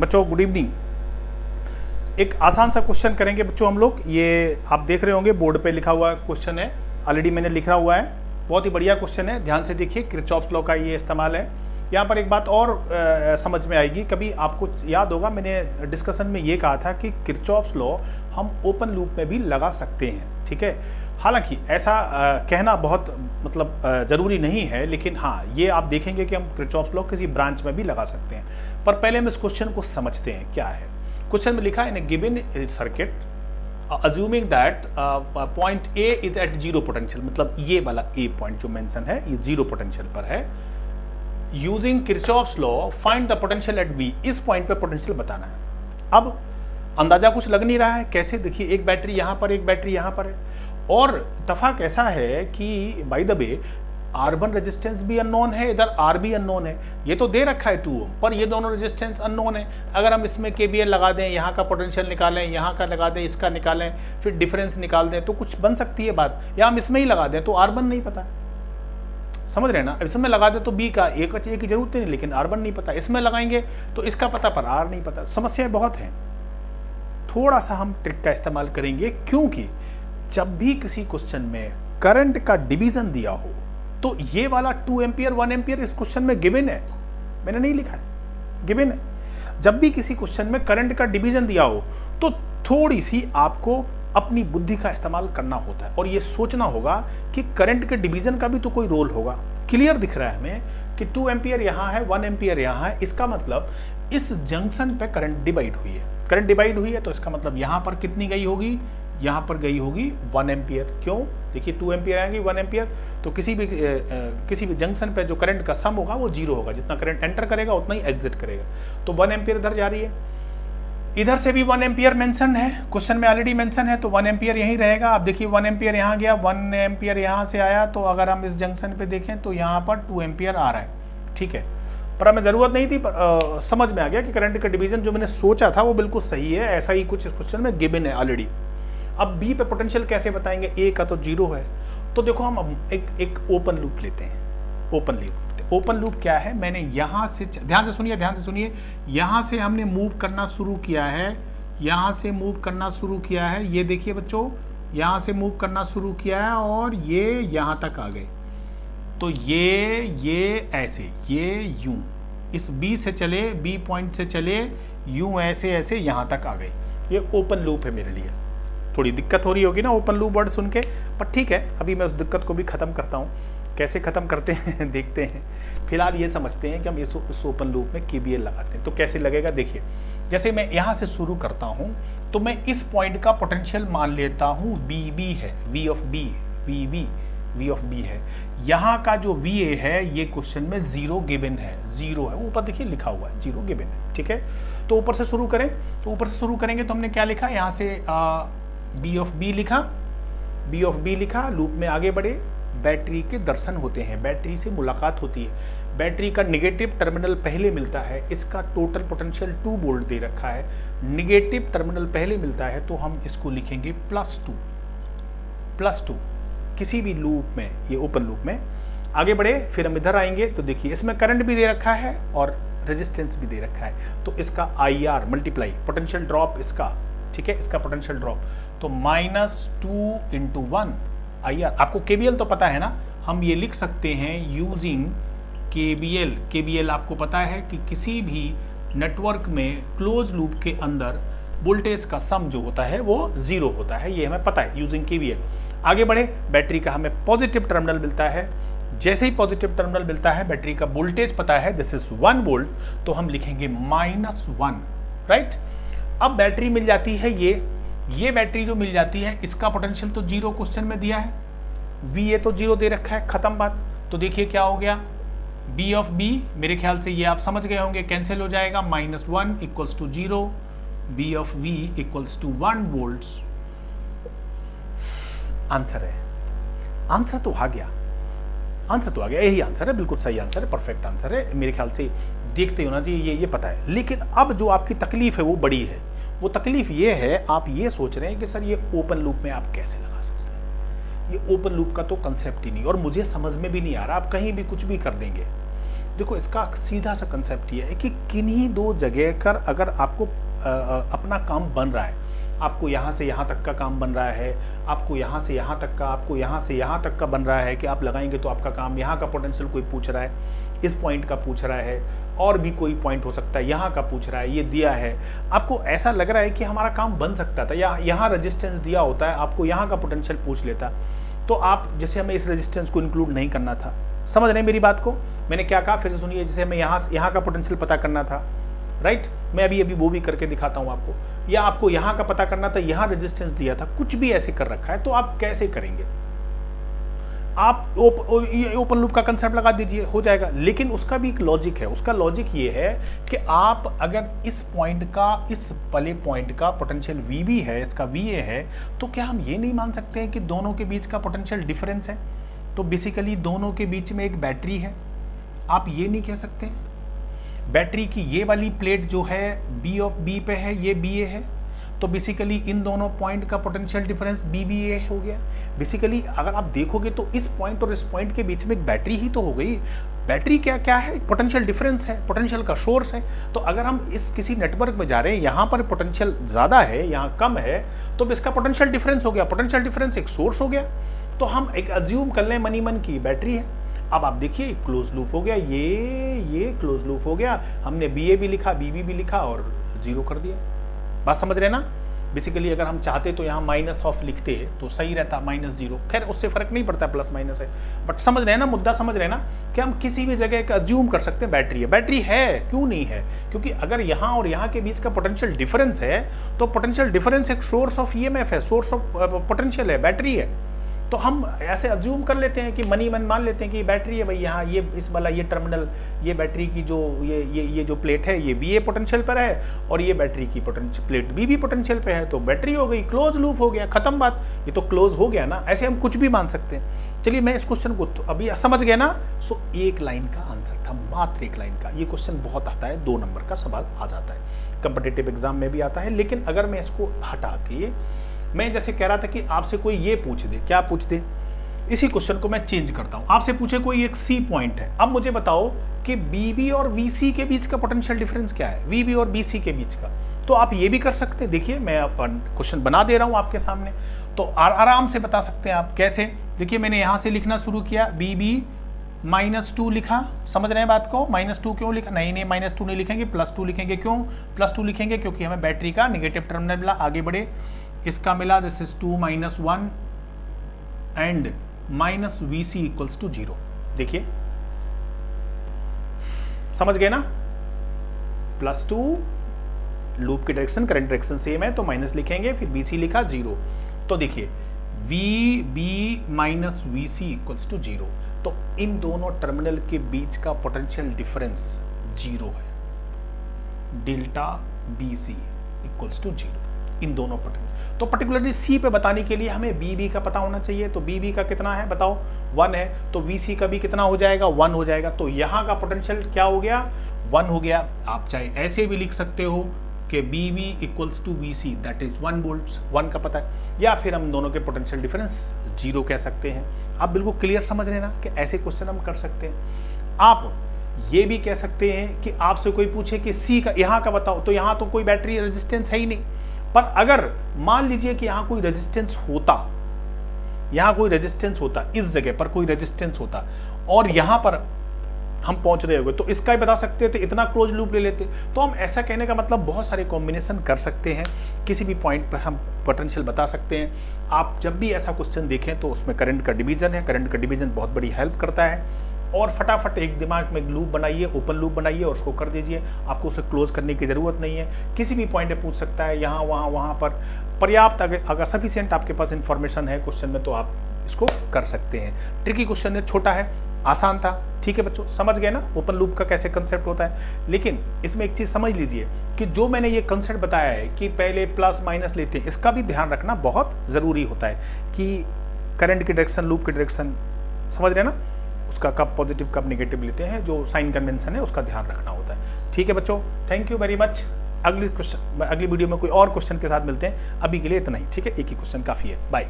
बच्चों good evening. एक आसान सा क्वेश्चन करेंगे बच्चों हम लोग। ये आप देख रहे होंगे बोर्ड पे लिखा हुआ क्वेश्चन है, ऑलरेडी मैंने लिखा हुआ है। बहुत ही बढ़िया क्वेश्चन है, ध्यान से देखिए। किरचॉफ्स लॉ का ये इस्तेमाल है। यहाँ पर एक बात और समझ में आएगी। कभी आपको याद होगा मैंने डिस्कशन में ये कहा था कि किरचॉफ्स लॉ हम ओपन लूप में भी लगा सकते हैं, ठीक है। हालांकि ऐसा कहना बहुत मतलब ज़रूरी नहीं है, लेकिन हाँ ये आप देखेंगे कि हम किरचॉफ्स लॉ किसी ब्रांच में भी लगा सकते हैं। पर पहले हम इस क्वेश्चन को समझते हैं क्या है। क्वेश्चन में लिखा है in given circuit assuming that point A is at zero potential, मतलब ये वाला ए पॉइंट जो मेंशन है ये जीरो पोटेंशियल पर है। Using Kirchhoff's law find the potential at B, इस पॉइंट पे पोटेंशियल बताना है। अब अंदाजा कुछ लग नहीं रहा है, कैसे? देखिए एक बैटरी यहाँ पर, एक बैटरी यहाँ पर है, और इत्तेफाक ऐसा है कि by the way R1 resistance भी अननोन है, इधर R भी अननोन है। ये तो दे रखा है 2 ओम, पर ये दोनों रेजिस्टेंस अननोन है। अगर हम इसमें KVL लगा दें, यहाँ का पोटेंशियल निकालें, यहाँ का लगा दें, इसका निकालें, फिर डिफरेंस निकाल दें, तो कुछ बन सकती है बात। या हम इसमें ही लगा दें तो R1 नहीं पता, समझ रहे हैं ना। इसमें लगा दें तो B का एक की जरूरत नहीं, लेकिन R1 नहीं पता। इसमें लगाएंगे तो इसका पता पर R नहीं पता। समस्याएं बहुत हैं। थोड़ा सा हम ट्रिक का इस्तेमाल करेंगे, क्योंकि जब भी किसी क्वेश्चन में करंट का डिवीजन दिया हो तो ये वाला 2 एम्पियर 1 एम्पियर इस क्वेश्चन में गिवन है, मैंने नहीं लिखा है, गिवन है। जब भी किसी क्वेश्चन में करंट का डिवीजन दिया हो तो थोड़ी सी आपको अपनी बुद्धि का इस्तेमाल करना होता है और ये सोचना होगा कि करंट के डिवीजन का भी तो कोई रोल होगा। क्लियर दिख रहा है हमें कि 2 एम्पियर यहाँ है, 1 एम्पियर यहाँ है। इसका मतलब इस जंक्शन पे करंट डिवाइड हुई है। करंट डिवाइड हुई है तो इसका मतलब यहाँ पर कितनी गई होगी? यहाँ पर गई होगी 1 एम्पियर। क्यों? देखिए 2 एम्पियर आएंगी, 1 एम्पियर, तो किसी भी जंक्शन पे जो करंट का सम होगा वो 0 होगा। जितना करंट एंटर करेगा उतना ही एग्जिट करेगा। तो 1 एम्पियर इधर जा रही है, इधर से भी 1 एम्पियर मेंशन है, क्वेश्चन में ऑलरेडी मेंशन है, तो 1 एम्पियर यहीं रहेगा। अब देखिए 1 एम्पियर यहाँ गया, 1 एम्पियर यहाँ से आया, तो अगर हम इस जंक्शन पे देखें तो यहाँ पर 2 एम्पियर आ रहा है, ठीक है। पर हमें ज़रूरत नहीं थी, पर समझ में आ गया कि करंट का डिवीजन जो मैंने सोचा था वो बिल्कुल सही है। ऐसा ही कुछ क्वेश्चन में गिवन है ऑलरेडी। अब बी पे पोटेंशियल कैसे बताएंगे? ए का तो 0 है। तो देखो हम एक ओपन लूप लेते हैं। ओपन लूप क्या है? मैंने यहाँ से, ध्यान से सुनिए, यहाँ से हमने मूव करना शुरू किया है, यहाँ से मूव करना शुरू किया है। ये देखिए बच्चों, यहाँ से मूव करना शुरू किया है और ये यहाँ तक आ गए। तो ये ऐसे, ये यूं, इस बी से चले, बी पॉइंट से चले, यूं ऐसे ऐसे यहाँ तक आ गए। ये ओपन लूप है मेरे लिए। थोड़ी दिक्कत हो रही होगी ना ओपन लूप वर्ड सुन के, पर ठीक है, अभी मैं उस दिक्कत को भी ख़त्म करता हूँ। कैसे ख़त्म करते हैं देखते हैं। फिलहाल ये समझते हैं कि हम इस ओपन लूप में KVL लगाते हैं तो कैसे लगेगा। देखिए जैसे मैं यहाँ से शुरू करता हूँ तो मैं इस पॉइंट का पोटेंशियल मान लेता हूँ VB है, V ऑफ B है। यहाँ का जो VA है ये क्वेश्चन में 0 गिवन है, 0 है, ऊपर देखिए लिखा हुआ है 0 गिवन है, ठीक है। तो ऊपर से शुरू करें, तो ऊपर से शुरू करेंगे तो हमने क्या लिखा? यहाँ से B ऑफ B लिखा। लूप में आगे बढ़े, बैटरी के दर्शन होते हैं, बैटरी से मुलाकात होती है। बैटरी का निगेटिव टर्मिनल पहले मिलता है, इसका टोटल पोटेंशियल 2 वोल्ट दे रखा है, निगेटिव टर्मिनल पहले मिलता है तो हम इसको लिखेंगे +2 किसी भी लूप में, ये ओपन लूप में। आगे बढ़े, फिर हम इधर आएंगे तो देखिए इसमें करंट भी दे रखा है और रेजिस्टेंस भी दे रखा है, तो इसका IR मल्टीप्लाई पोटेंशियल ड्रॉप इसका, ठीक है, इसका पोटेंशियल ड्रॉप, तो -2 × 1 IR। आपको KVL तो पता है ना, हम ये लिख सकते हैं यूजिंग KVL आपको पता है कि किसी भी नेटवर्क में क्लोज लूप के अंदर वोल्टेज का सम जो होता है वो 0 होता है, ये हमें पता है यूजिंग KVL। आगे बढ़े, बैटरी का हमें पॉजिटिव टर्मिनल मिलता है। जैसे ही पॉजिटिव टर्मिनल मिलता है, बैटरी का वोल्टेज पता है, दिस इज 1 वोल्ट, तो हम लिखेंगे -1, राइट। अब बैटरी मिल जाती है, ये बैटरी जो मिल जाती है इसका पोटेंशियल तो 0 क्वेश्चन में दिया है, VA तो 0 दे रखा है, खत्म बात। तो देखिए क्या हो गया, B ऑफ B, मेरे ख्याल से ये आप समझ गए होंगे, कैंसिल हो जाएगा, -1 = 0, B of V = 1 volts. Answer है, आंसर तो आ गया, यही आंसर है, बिल्कुल सही आंसर है, परफेक्ट आंसर है मेरे ख्याल से। देखते हो ना जी, ये पता है। लेकिन अब जो आपकी तकलीफ है वो बड़ी है। वो तकलीफ ये है, आप ये सोच रहे हैं कि सर ये ओपन लूप में आप कैसे लगा सकते हैं। ये ओपन लूप का तो कंसेप्ट ही नहीं, और मुझे समझ में भी नहीं आ रहा, आप कहीं भी कुछ भी कर देंगे। देखो इसका सीधा सा कंसेप्ट ये है कि किन्हीं दो जगह कर अगर आपको अपना काम बन रहा है, आपको यहाँ से यहाँ तक का काम बन रहा है, आपको यहाँ से यहाँ तक का, आपको यहाँ से यहाँ तक का बन रहा है कि आप लगाएंगे तो आपका काम, यहाँ का पोटेंशियल कोई पूछ रहा है, इस पॉइंट का पूछ रहा है, और भी कोई पॉइंट हो सकता है, यहाँ का पूछ रहा है, ये दिया है, आपको ऐसा लग रहा है कि हमारा काम बन सकता था, या यहाँ रेजिस्टेंस दिया होता है, आपको यहाँ का पोटेंशियल पूछ लेता, तो आप जैसे हमें इस रेजिस्टेंस को इंक्लूड नहीं करना था। समझ रहे हैं मेरी बात को? मैंने क्या कहा फिर से सुनिए। जैसे हमें यहाँ का पोटेंशियल पता करना था, राइट, मैं अभी वो भी करके दिखाता हूँ आपको, या आपको यहाँ का पता करना था, यहाँ रेजिस्टेंस दिया था, कुछ भी ऐसे कर रखा है, तो आप कैसे करेंगे? आप ओपन लूप का कंसेप्ट लगा दीजिए, हो जाएगा। लेकिन उसका भी एक लॉजिक है। उसका लॉजिक ये है कि आप अगर इस पॉइंट का, इस वाले पॉइंट का पोटेंशियल VB है, इसका VA है, तो क्या हम ये नहीं मान सकते हैं कि दोनों के बीच का पोटेंशियल डिफरेंस है? तो बेसिकली दोनों के बीच में एक बैटरी है। आप ये नहीं कह सकते बैटरी की ये वाली प्लेट जो है B पे है, ये BA है, तो बेसिकली इन दोनों पॉइंट का पोटेंशियल डिफरेंस BBA हो गया। बेसिकली अगर आप देखोगे तो इस पॉइंट और इस पॉइंट के बीच में एक बैटरी ही तो हो गई। बैटरी क्या है? पोटेंशियल डिफरेंस है, पोटेंशियल का सोर्स है। तो अगर हम इस किसी नेटवर्क में जा रहे हैं, यहाँ पर पोटेंशियल ज़्यादा है, यहाँ कम है, तो इसका पोटेंशियल डिफरेंस हो गया। पोटेंशियल डिफरेंस एक सोर्स हो गया। तो हम एक अज्यूम कर लें मन की बैटरी है। अब आप देखिए क्लोज लूप हो गया, ये क्लोज लूप हो गया। हमने BA भी लिखा, BB भी लिखा और 0 कर दिया। बात समझ रहे ना? बेसिकली अगर हम चाहते तो यहाँ माइनस ऑफ लिखते तो सही रहता, -0। खैर उससे फर्क नहीं पड़ता, प्लस माइनस है, बट समझ रहे हैं ना, मुद्दा समझ रहे हैं ना कि हम किसी भी जगह का अज्यूम कर सकते हैं बैटरी है। बैटरी है, क्यों नहीं है? क्योंकि अगर यहाँ और यहाँ के बीच का पोटेंशियल डिफरेंस है, तो पोटेंशियल डिफरेंस एक सोर्स ऑफ EMF है, सोर्स ऑफ पोटेंशियल है, बैटरी है। तो हम ऐसे अज्यूम कर लेते हैं कि मन मान लेते हैं कि बैटरी है भाई। यहाँ ये इस वाला ये टर्मिनल, ये बैटरी की जो ये जो प्लेट है, ये VA पोटेंशियल पर है, और ये बैटरी की प्लेट BB पोटेंशियल पे है, तो बैटरी हो गई, क्लोज लूप हो गया, खत्म बात। ये तो क्लोज हो गया ना। ऐसे हम कुछ भी मान सकते हैं। चलिए मैं इस क्वेश्चन को तो अभी समझ गए ना। सो एक लाइन का आंसर था, मात्र एक लाइन का। ये क्वेश्चन बहुत आता है, 2 नंबर का सवाल आ जाता है, कॉम्पिटिटिव एग्जाम में भी आता है। लेकिन अगर मैं इसको हटा के, मैं जैसे कह रहा था कि आपसे कोई ये पूछ दे, क्या पूछ दे, इसी क्वेश्चन को मैं चेंज करता हूं। आपसे पूछे कोई एक C पॉइंट है, अब मुझे बताओ कि BB और VC के बीच का पोटेंशियल डिफरेंस क्या है, VB और BC के बीच का। तो आप ये भी कर सकते हैं। देखिए मैं अपन क्वेश्चन बना दे रहा हूं आपके सामने, तो आराम से बता सकते हैं आप। कैसे? देखिए मैंने यहां से लिखना शुरू किया, BB -2 लिखा। समझ रहे हैं बात को? -2 क्यों लिखा? नहीं -2 नहीं लिखेंगे, +2 लिखेंगे। क्यों +2 लिखेंगे? क्योंकि हमें बैटरी का निगेटिव टर्मिनल मिला। आगे बढ़े, इसका मिला, दिस इज 2 - 1 एंड -VC = 0। देखिए समझ गए ना? +2 लूप की डायरेक्शन, करंट डायरेक्शन सेम है, तो माइनस लिखेंगे, फिर BC लिखा 0। तो देखिए VB - VC = 0। तो इन दोनों टर्मिनल के बीच का पोटेंशियल डिफरेंस 0 है। डेल्टा BC = 0 इन दोनों पोटेंशियल। तो पर्टिकुलरली C पे बताने के लिए हमें BB का पता होना चाहिए। तो BB का कितना है बताओ? 1 है। तो VC का भी कितना हो जाएगा? 1 हो जाएगा। तो यहाँ का पोटेंशियल क्या हो गया? 1 हो गया। आप चाहे ऐसे भी लिख सकते हो कि BB = VC, that is 1 volt. 1 का पता है, या फिर हम दोनों के पोटेंशियल डिफरेंस 0 कह सकते हैं। आप बिल्कुल क्लियर समझ रहे हैं ना कि ऐसे क्वेश्चन हम कर सकते हैं। आप ये भी कह सकते हैं कि आपसे कोई पूछे कि C का यहाँ का बताओ, तो यहाँ तो कोई बैटरी रेजिस्टेंस है ही नहीं। पर अगर मान लीजिए कि यहाँ कोई रेजिस्टेंस होता, यहाँ कोई रेजिस्टेंस होता, इस जगह पर कोई रेजिस्टेंस होता, और यहाँ पर हम पहुंच रहे होंगे, तो इसका ही बता सकते थे, इतना क्लोज लूप ले लेते। तो हम ऐसा कहने का मतलब बहुत सारे कॉम्बिनेशन कर सकते हैं, किसी भी पॉइंट पर हम पोटेंशियल बता सकते हैं। आप जब भी ऐसा क्वेश्चन देखें तो उसमें करंट का डिवीजन है, करंट का डिवीजन बहुत बड़ी हेल्प करता है। और फटाफट एक दिमाग में लूप बनाइए, ओपन लूप बनाइए और उसको कर दीजिए। आपको उसे क्लोज करने की ज़रूरत नहीं है। किसी भी पॉइंट पे पूछ सकता है, यहाँ वहाँ पर पर्याप्त अगर सफिशिएंट आपके पास इंफॉर्मेशन है क्वेश्चन में, तो आप इसको कर सकते हैं। ट्रिकी क्वेश्चन है, छोटा है, आसान था। ठीक है बच्चों, समझ गए ना ओपन लूप का कैसे कंसेप्ट होता है। लेकिन इसमें एक चीज़ समझ लीजिए कि जो मैंने ये कंसेप्ट बताया है कि पहले प्लस माइनस लेते हैं, इसका भी ध्यान रखना बहुत ज़रूरी होता है कि करंट की डायरेक्शन, लूप की डायरेक्शन, समझ रहे हैं ना, उसका कब पॉजिटिव कब नेगेटिव लेते हैं, जो साइन कन्वेंशन है उसका ध्यान रखना होता है। ठीक है बच्चों, थैंक यू वेरी मच। अगली वीडियो में कोई और क्वेश्चन के साथ मिलते हैं। अभी के लिए इतना ही, ठीक है, एक ही क्वेश्चन काफ़ी है। बाय।